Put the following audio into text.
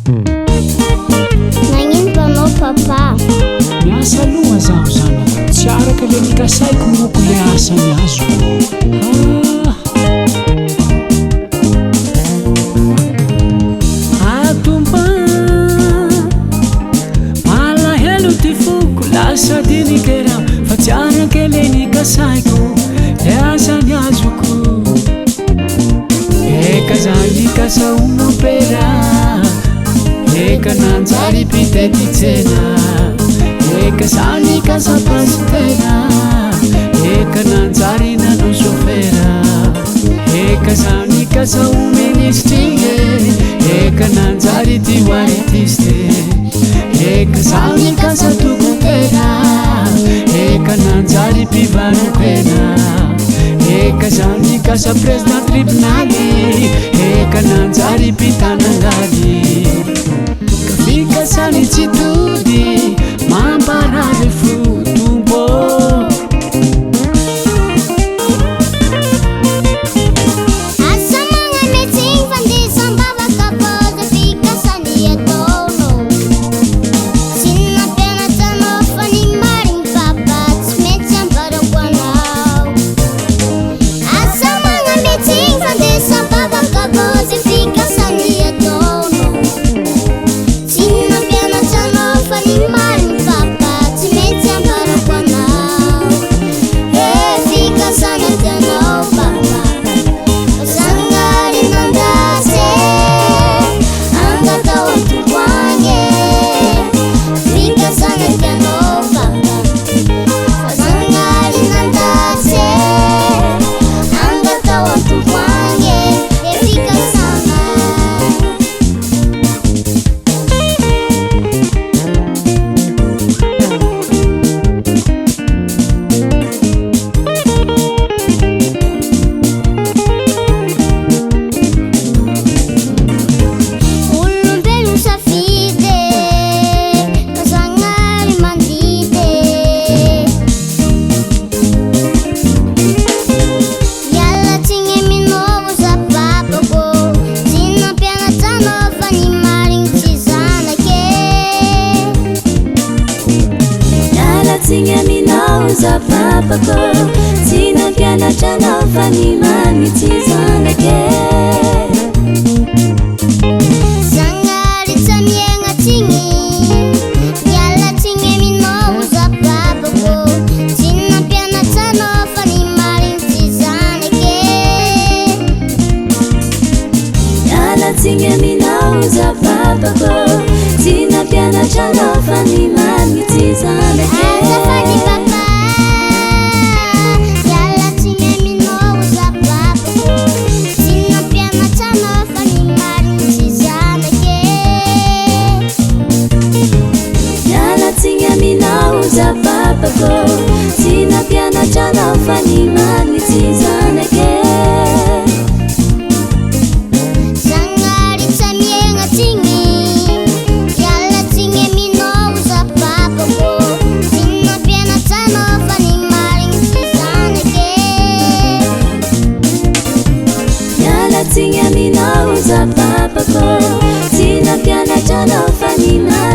Nagnino mpanao papa? Miasa aloha zaho zany tsy araka le nikasaiko moko le asany azoko. Atomba malahelo ty foko lasa dinikera fa tsy araka le nikasaiko le asany azoko. Eka zany nikasa umopera, eka nanjary pitety tsena, eka zany nikasa pasitera, eka nanjary nano sofera, eka zany nikasa uministrige, eka nanjary tiu artiste, eka zany nikasa tukutera, eka nanjary pivanupena, eka zany nikasa president tribunali, eka nanjary pitanangali. Kafika sani chitudi mamparale futumbo, Asa mga meeting pandisang babakapo fika sani atono. Sinapena tano fanimaring papat metsang barangwanaw. Asa mga meeting pandisang babakapo fika sani atono. Sinapena tano fanimaring papat metsang barangwanaw. Fika sani tano papa. Sangari nandase, anga tawang tuwange, fika sana piano papa. Sangari nandase, anga tawang tuwange, fika sana. Ulun pelu sa fide, kasangari mandide. Yalla tinge minovo sa papa ko, sinapiana tano fanimaring chisana ke. Yala tinga minao za papa ko, sinapiana chano fanimani tizana ke. Sangari tamienga tingi, yalla tinge minovo sa papa ko, sinapiana tano fanimaring chisana ke. Yala tinga minao za papa ko, sinapiana chano fanimani tizana ke. Azafady papa, yalla tinge minovo sa papa ko, sinapiana tano fanimaring chisana ke. Yala tinga minao za papa ko, sinapiana chano fanimani tizana ke. Sangari tamienga tingi, yalla tinge minovo sa papa ko, sinapiana tano fanimaring chisana ke. Yala tinga minao za papa ko, sinapiana chano fanimani